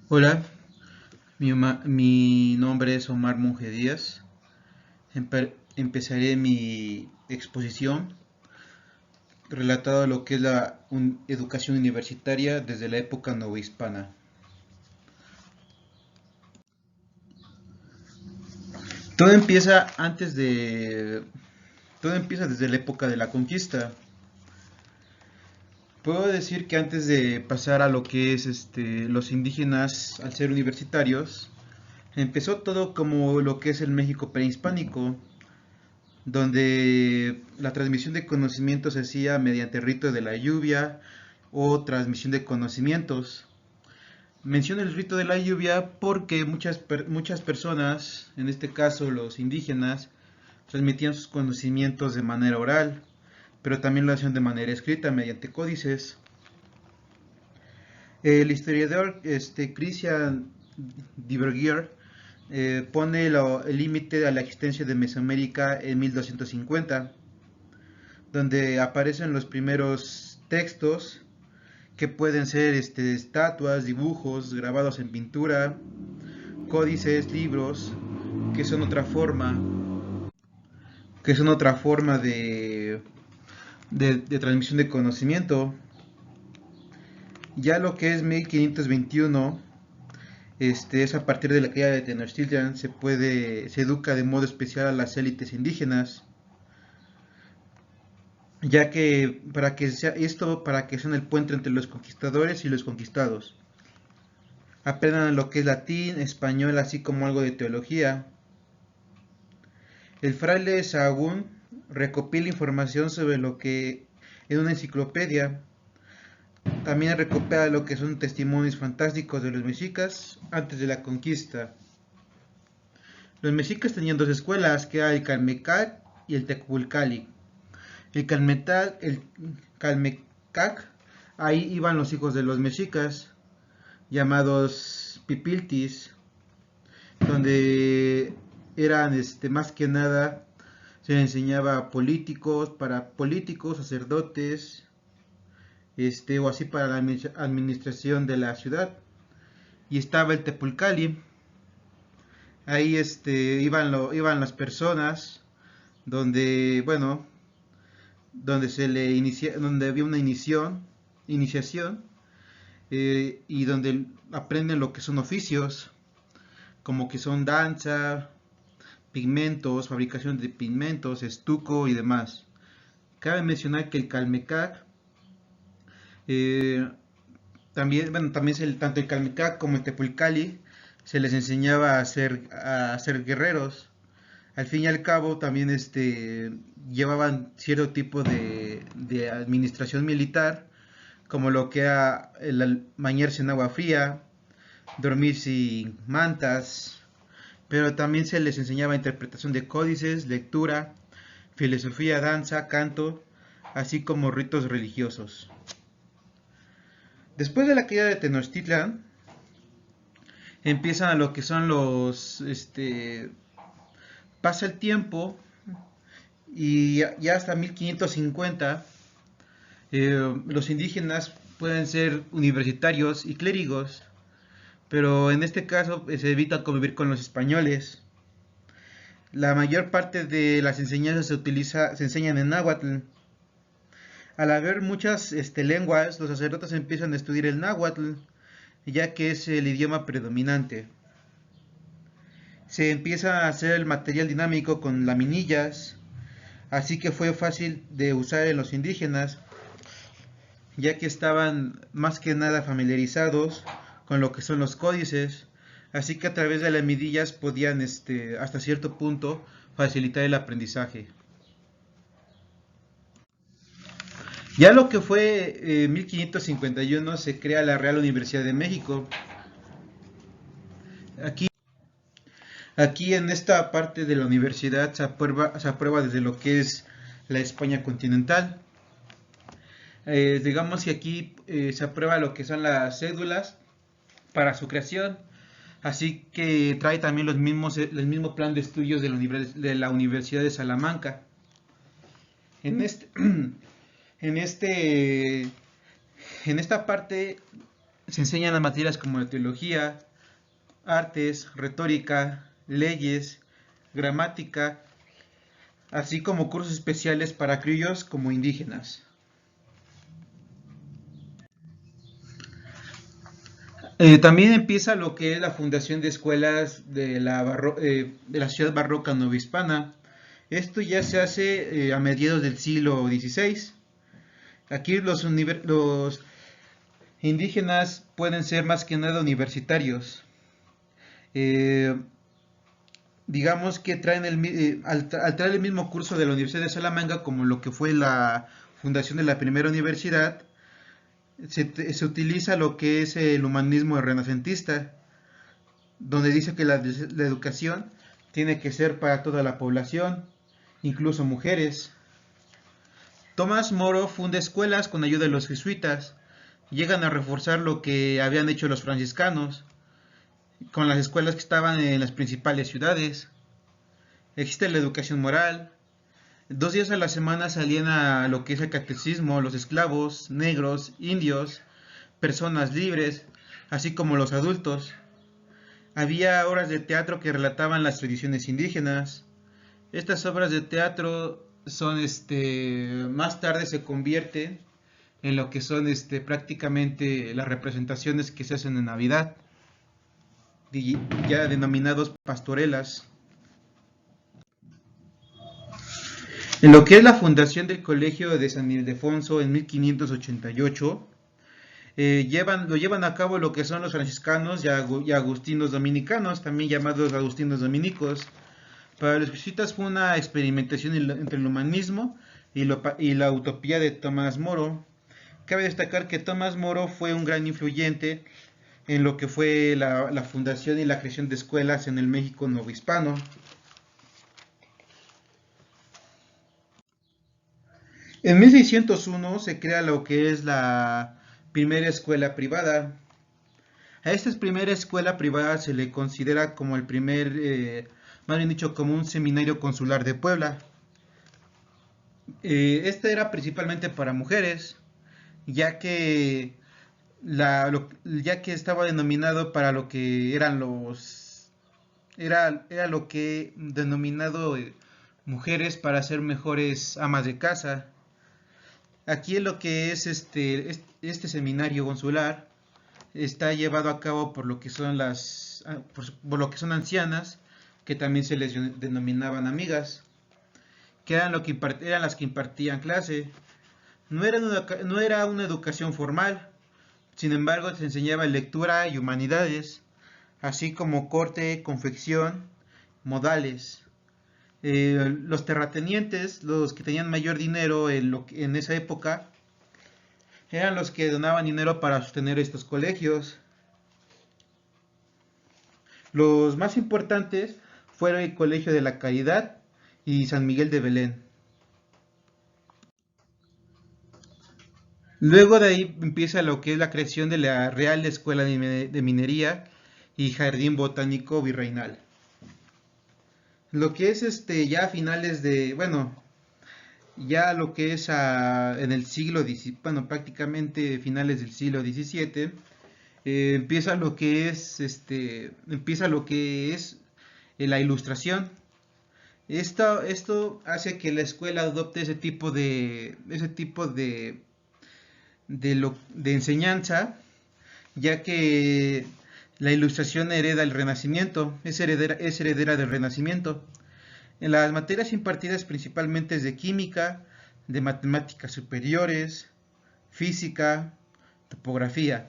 Hola, mi nombre es Omar Monge Díaz. Empezaré mi exposición relatado a lo que es la educación universitaria desde la época novohispana. Todo empieza antes de, Todo empieza desde la época de la conquista. Puedo decir que antes de pasar a lo que es los indígenas al ser universitarios, empezó todo como lo que es el México prehispánico, donde la transmisión de conocimientos se hacía mediante el rito de la lluvia o transmisión de conocimientos. Menciono el rito de la lluvia porque muchas personas, en este caso los indígenas, transmitían sus conocimientos de manera oral, pero también lo hacían de manera escrita mediante códices. El historiador Christian Divergier pone el límite a la existencia de Mesoamérica en 1250, donde aparecen los primeros textos que pueden ser estatuas, dibujos, grabados en pintura, códices, libros, que son otra forma, que son otra forma de transmisión de conocimiento. Ya lo que es 1521, es a partir de la caída de Tenochtitlan, se educa de modo especial a las élites indígenas, ya que para que sean el puente entre los conquistadores y los conquistados. Aprendan lo que es latín, español, así como algo de teología. El fraile Sahagún recopila información sobre lo que en una enciclopedia. También recopila lo que son testimonios fantásticos de los mexicas antes de la conquista. Los mexicas tenían dos escuelas, que era el Calmecac y el Tecpulcali. El Calmecac, ahí iban los hijos de los mexicas, llamados pipiltis, donde eran más que nada se le enseñaba a políticos, para políticos, sacerdotes, o así para la administración de la ciudad. Y estaba el Tepulcali, ahí iban las personas donde, bueno, donde había una iniciación, y donde aprenden lo que son oficios, como que son danza, pigmentos, fabricación de pigmentos, estuco y demás. Cabe mencionar que el Calmecac, eh, tanto el Calmecac como el Tepulcali se les enseñaba a ser guerreros. Al fin y al cabo también llevaban cierto tipo de administración militar, como lo que era el bañarse en agua fría, dormir sin mantas, pero también se les enseñaba interpretación de códices, lectura, filosofía, danza, canto, así como ritos religiosos. Después de la caída de Tenochtitlan, empiezan a lo que son pasa el tiempo y ya hasta 1550 los indígenas pueden ser universitarios y clérigos, pero en este caso se evita convivir con los españoles. La mayor parte de las enseñanzas se enseñan en náhuatl. Al haber muchas lenguas, los sacerdotes empiezan a estudiar el náhuatl, ya que es el idioma predominante. Se empieza a hacer el material dinámico con laminillas, así que fue fácil de usar en los indígenas, ya que estaban más que nada familiarizados con lo que son los códices, así que a través de las midillas podían hasta cierto punto facilitar el aprendizaje. Ya lo que fue 1551 se crea la Real Universidad de México. Aquí, aquí en esta parte de la universidad se aprueba desde lo que es la España continental. Digamos que aquí se aprueba lo que son las cédulas para su creación, así que trae también el mismo plan de estudios de la Universidad de Salamanca. En este, en este, en esta parte Se enseñan las materias como la teología, artes, retórica, leyes, gramática, así como cursos especiales para criollos como indígenas. También empieza lo que es la fundación de escuelas de la ciudad barroca novohispana. Esto ya se hace a mediados del siglo XVI. Aquí los indígenas pueden ser más que nada universitarios. Eh, digamos que al traer el mismo curso de la Universidad de Salamanca como lo que fue la fundación de la primera universidad, se utiliza lo que es el humanismo renacentista, donde dice que la educación tiene que ser para toda la población, incluso mujeres. Tomás Moro funda escuelas con ayuda de los jesuitas, llegan a reforzar lo que habían hecho los franciscanos, con las escuelas que estaban en las principales ciudades. Existe la educación moral. 2 días a la semana salían a lo que es el catecismo, los esclavos, negros, indios, personas libres, así como los adultos. Había obras de teatro que relataban las tradiciones indígenas. Estas obras de teatro son, más tarde se convierten en lo que son, prácticamente las representaciones que se hacen en Navidad, ya denominados pastorelas. En lo que es la fundación del Colegio de San Ildefonso en 1588, lo llevan a cabo lo que son los franciscanos y agustinos dominicanos, también llamados agustinos dominicos. Para los jesuitas fue una experimentación entre el humanismo y la utopía de Tomás Moro. Cabe destacar que Tomás Moro fue un gran influyente en lo que fue la fundación y la creación de escuelas en el México novohispano. En 1601 se crea lo que es la primera escuela privada. A esta primera escuela privada se le considera como más bien dicho, como un seminario consular de Puebla. Este era principalmente para mujeres, ya que, ya que estaba denominado para lo que eran era lo que denominado mujeres para ser mejores amas de casa. Aquí lo que es este seminario consular está llevado a cabo por lo que son por lo que son ancianas, que también se les denominaban amigas, que eran las que impartían clase. No era una educación formal, sin embargo se enseñaba lectura y humanidades, así como corte, confección, modales. Los terratenientes, los que tenían mayor dinero en esa época, eran los que donaban dinero para sostener estos colegios. Los más importantes fueron el Colegio de la Caridad y San Miguel de Belén. Luego de ahí empieza lo que es la creación de la Real Escuela de Minería y Jardín Botánico Virreinal. Lo que es ya a finales de, bueno, ya lo que es en el siglo XVII, bueno, prácticamente finales del siglo XVII, empieza lo que es, la ilustración. Esto hace que la escuela adopte ese tipo de enseñanza, ya que la ilustración hereda el Renacimiento, es heredera del Renacimiento. En las materias impartidas principalmente es de química, de matemáticas superiores, física, topografía.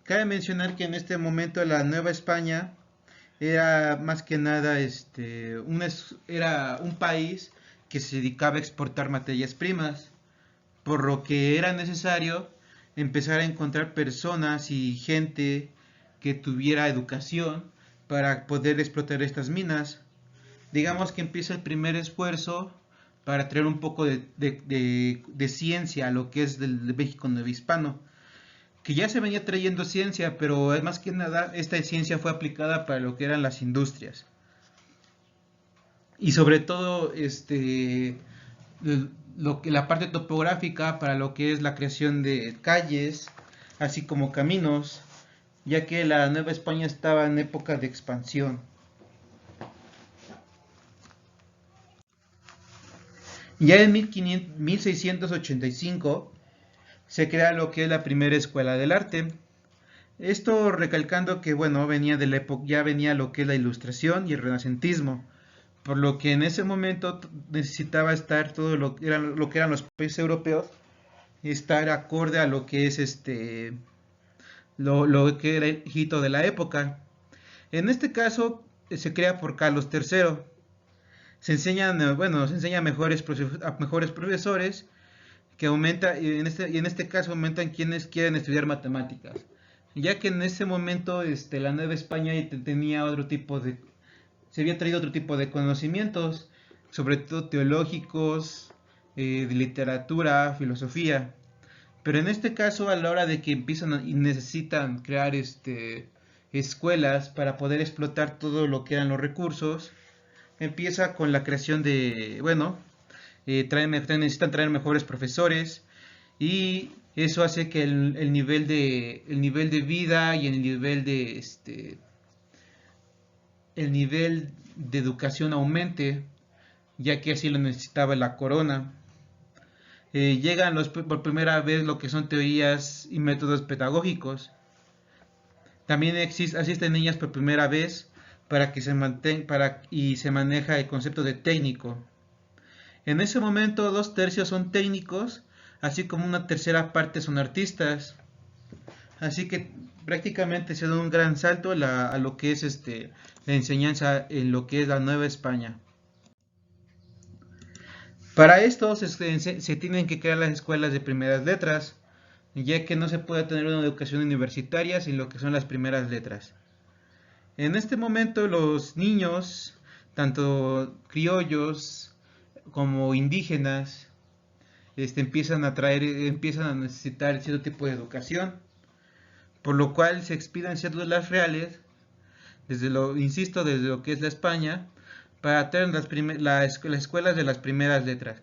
Cabe mencionar que en este momento la Nueva España era más que nada era un país que se dedicaba a exportar materias primas, por lo que era necesario empezar a encontrar personas y gente que tuviera educación para poder explotar estas minas. Digamos que empieza el primer esfuerzo para traer un poco de ciencia a lo que es del México novohispano, que ya se venía trayendo ciencia, pero más que nada esta ciencia fue aplicada para lo que eran las industrias. Y sobre todo la parte topográfica para lo que es la creación de calles, así como caminos, ya que la Nueva España estaba en época de expansión. Ya en 1685 se crea lo que es la primera escuela del arte. Esto recalcando que, bueno, venía de la época, ya venía lo que es la ilustración y el renacentismo, por lo que en ese momento necesitaba estar todo lo que eran los países europeos, estar acorde a lo que es lo que era el hito de la época. En este caso se crea por Carlos III. Se enseña a mejores profesores que aumenta, y en este caso aumentan quienes quieren estudiar matemáticas, ya que en ese momento la Nueva España tenía otro tipo de, se había traído otro tipo de conocimientos, sobre todo teológicos, de literatura, filosofía, pero en este caso a la hora de que y necesitan crear escuelas para poder explotar todo lo que eran los recursos, empieza con la creación de, bueno, necesitan traer mejores profesores y eso hace que el nivel de vida y el nivel de educación aumente, ya que así lo necesitaba la corona. Llegan por primera vez lo que son teorías y métodos pedagógicos. También asisten niñas por primera vez para que y se maneja el concepto de técnico. En ese momento 2/3 son técnicos, así como una tercera parte son artistas. Así que prácticamente se da un gran salto a lo que es la enseñanza en lo que es la Nueva España. Para esto se tienen que crear las escuelas de primeras letras, ya que no se puede tener una educación universitaria sin lo que son las primeras letras. En este momento los niños, tanto criollos como indígenas, empiezan a necesitar cierto tipo de educación, por lo cual se expiden cédulas reales, desde lo que es la España, para tener las escuelas de las primeras letras.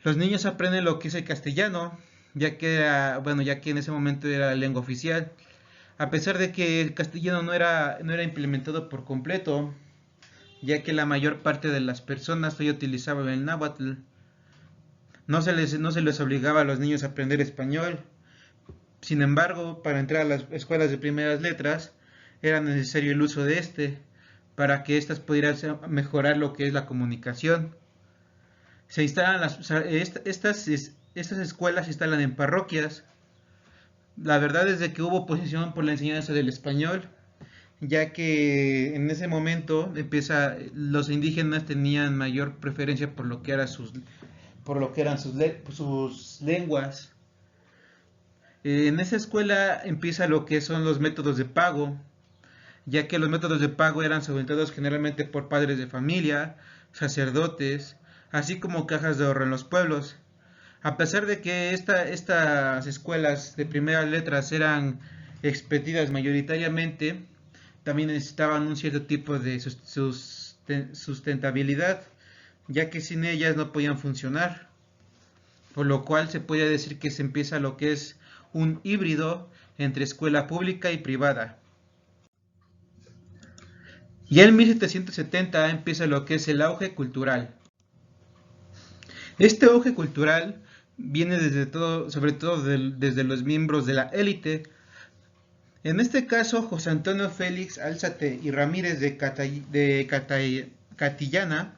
Los niños aprenden lo que es el castellano, ya que en ese momento era la lengua oficial, a pesar de que el castellano no era implementado por completo, ya que la mayor parte de las personas hoy utilizaban el náhuatl. No se les obligaba a los niños a aprender español. Sin embargo, para entrar a las escuelas de primeras letras era necesario el uso de para que éstas pudieran mejorar lo que es la comunicación. Se instalan estas escuelas se instalan en parroquias. La verdad es de que hubo oposición por la enseñanza del español, ya que en ese momento los indígenas tenían mayor preferencia por lo que eran sus lenguas. En esa escuela empieza lo que son los métodos de pago, ya que los métodos de pago eran solventados generalmente por padres de familia, sacerdotes, así como cajas de ahorro en los pueblos. A pesar de que estas escuelas de primeras letras eran expedidas mayoritariamente, también necesitaban un cierto tipo de sustentabilidad, ya que sin ellas no podían funcionar, por lo cual se puede decir que se empieza lo que es un híbrido entre escuela pública y privada. Ya en 1770 empieza lo que es el auge cultural. Este auge cultural viene sobre todo desde los miembros de la élite. En este caso, José Antonio Félix Álzate y Ramírez de Catillana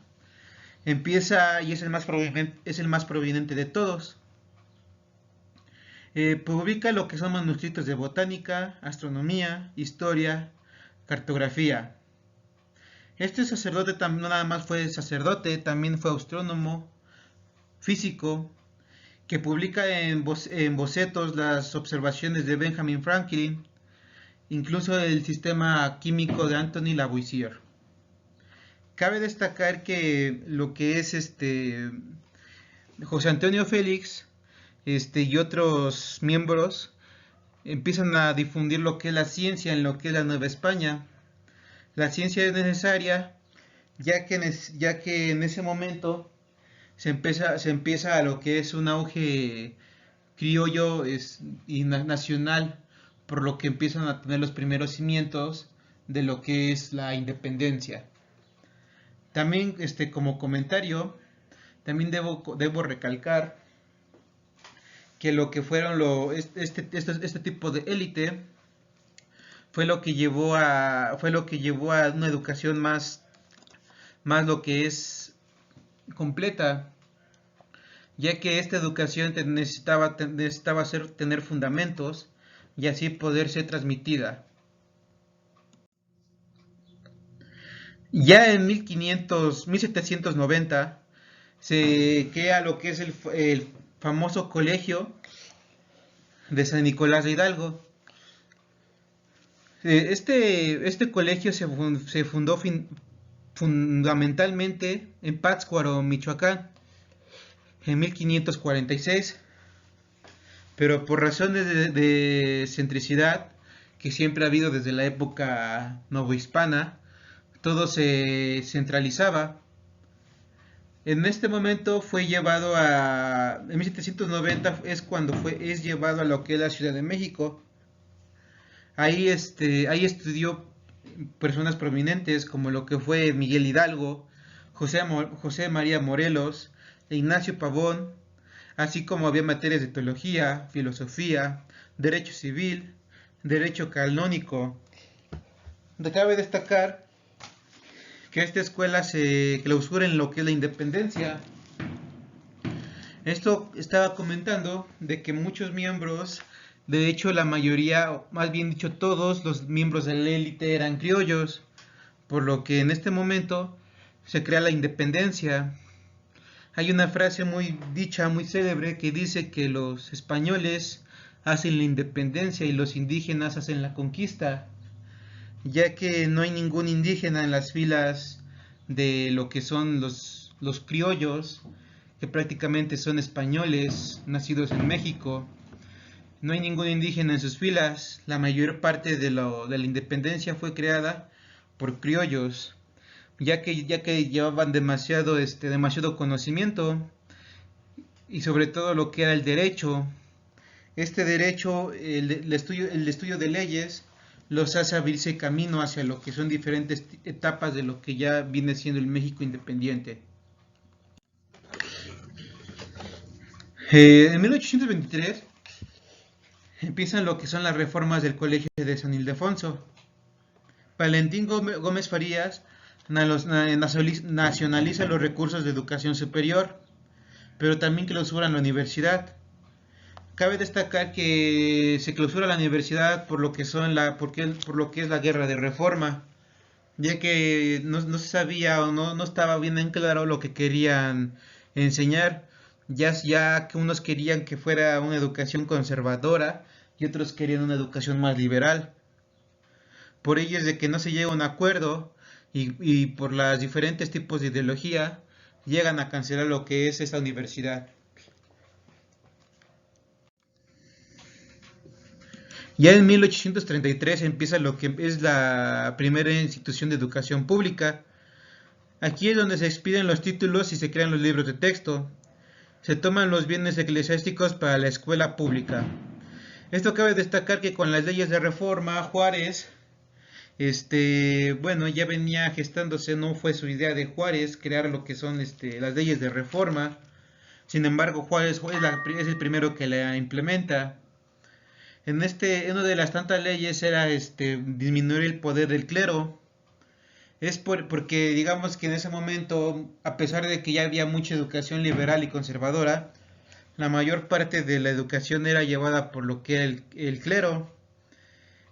empieza y es el más prominente de todos. Publica lo que son manuscritos de botánica, astronomía, historia, cartografía. Este sacerdote no nada más fue sacerdote, también fue astrónomo, físico, que publica en bocetos las observaciones de Benjamin Franklin, incluso el sistema químico de Anthony Lavoisier. Cabe destacar que lo que es José Antonio Félix y otros miembros empiezan a difundir lo que es la ciencia en lo que es la Nueva España. La ciencia es necesaria ya que en ese momento se empieza a lo que es un auge criollo y nacional, por lo que empiezan a tener los primeros cimientos de lo que es la independencia. También, como comentario, también debo recalcar que lo que fueron este tipo de élite fue lo que llevó a una educación más lo que es completa, ya que esta educación necesitaba tener fundamentos y así poder ser transmitida. Ya en 1790 se crea lo que es el famoso colegio de San Nicolás de Hidalgo. Este colegio se fundó fundamentalmente en Pátzcuaro, Michoacán, en 1546, pero por razones de centricidad que siempre ha habido desde la época novohispana, todo se centralizaba. En este momento en 1790 es cuando es llevado a lo que es la Ciudad de México. Ahí estudió personas prominentes como lo que fue Miguel Hidalgo, José María Morelos, Ignacio Pavón, así como había materias de teología, filosofía, derecho civil, derecho canónico. Cabe destacar que esta escuela se clausura en lo que es la independencia. Esto estaba comentando de que muchos miembros, de hecho la mayoría, más bien dicho todos los miembros de la élite eran criollos, por lo que en este momento se crea la independencia. Hay una frase muy dicha, muy célebre, que dice que los españoles hacen la independencia y los indígenas hacen la conquista, ya que no hay ningún indígena en las filas de lo que son los criollos, que prácticamente son españoles nacidos en México. No hay ningún indígena en sus filas. La mayor parte de la independencia fue creada por criollos, ya que llevaban demasiado conocimiento y sobre todo lo que era el derecho. Este derecho, el estudio de leyes, los hace abrirse camino hacia lo que son diferentes etapas de lo que ya viene siendo el México independiente. En 1823 empiezan lo que son las reformas del Colegio de San Ildefonso. Valentín Gómez Farías nacionaliza los recursos de educación superior, pero también clausuran la universidad. Cabe destacar que se clausura la universidad por lo que es la guerra de reforma, ya que no se sabía o no estaba bien en claro lo que querían enseñar, ya que unos querían que fuera una educación conservadora y otros querían una educación más liberal. Por ello es de que no se llega a un acuerdo y por los diferentes tipos de ideología llegan a cancelar lo que es esta universidad. Ya en 1833 empieza lo que es la primera institución de educación pública. Aquí es donde se expiden los títulos y se crean los libros de texto. Se toman los bienes eclesiásticos para la escuela pública. Esto cabe destacar que con las leyes de reforma, Juárez, ya venía gestándose, no fue su idea de Juárez crear lo que son las leyes de reforma. Sin embargo, Juárez es el primero que la implementa. Una de las tantas leyes era disminuir el poder del clero. Porque digamos que en ese momento, a pesar de que ya había mucha educación liberal y conservadora, la mayor parte de la educación era llevada por lo que era el clero.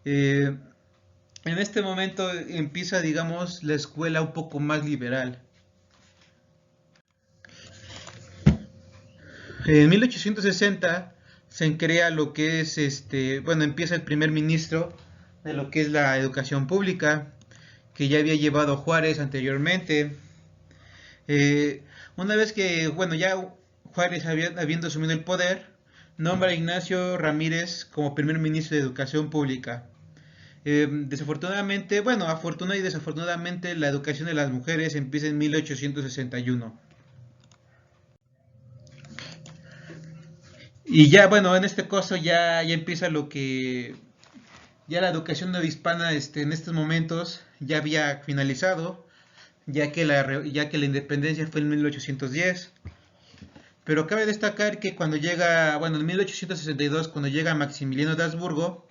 En este momento empieza, digamos, la escuela un poco más liberal. En 1860 se crea lo que es, empieza el primer ministro de lo que es la educación pública, que ya había llevado Juárez anteriormente. Una vez que, ya Juárez habiendo asumido el poder, nombra a Ignacio Ramírez como primer ministro de Educación Pública. Desafortunadamente, afortunadamente y desafortunadamente, la educación de las mujeres empieza en 1861. Y ya, bueno, en este caso ya empieza lo que, ya la educación hispana en estos momentos ya había finalizado, ya que la independencia fue en 1810. Pero cabe destacar que cuando llega, bueno, en 1862, cuando llega Maximiliano de Habsburgo,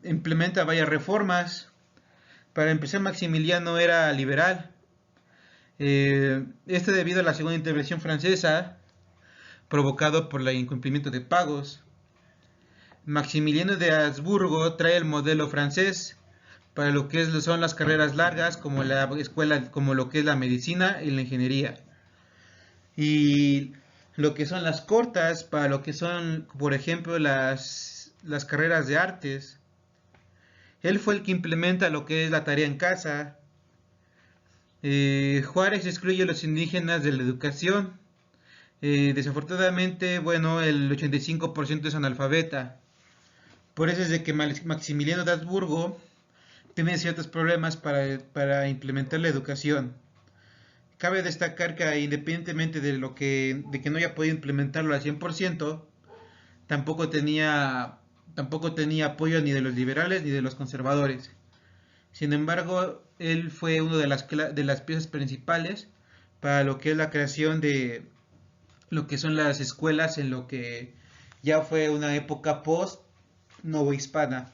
implementa varias reformas. Para empezar, Maximiliano era liberal. Debido a la segunda intervención francesa, provocado por el incumplimiento de pagos. Maximiliano de Habsburgo trae el modelo francés para lo que son las carreras largas, como la escuela, como lo que es la medicina y la ingeniería. Y lo que son las cortas, para lo que son, por ejemplo, las carreras de artes. Él fue el que implementa lo que es la tarea en casa. Juárez excluye a los indígenas de la educación. Desafortunadamente, bueno, el 85% es analfabeta. Por eso es de que Maximiliano de Habsburgo tiene ciertos problemas para implementar la educación. Cabe destacar que independientemente de que no haya podido implementarlo al 100%, tampoco tenía apoyo ni de los liberales ni de los conservadores. Sin embargo, él fue una de las piezas principales para lo que es la creación de lo que son las escuelas en lo que ya fue una época post novohispana.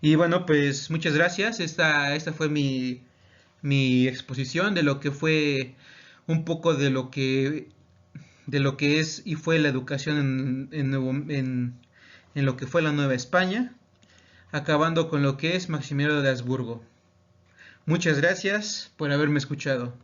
Y bueno, pues muchas gracias. Esta fue mi exposición de lo que fue un poco de lo que es y fue la educación en lo que fue la Nueva España, acabando con lo que es Maximiliano de Habsburgo. Muchas gracias por haberme escuchado.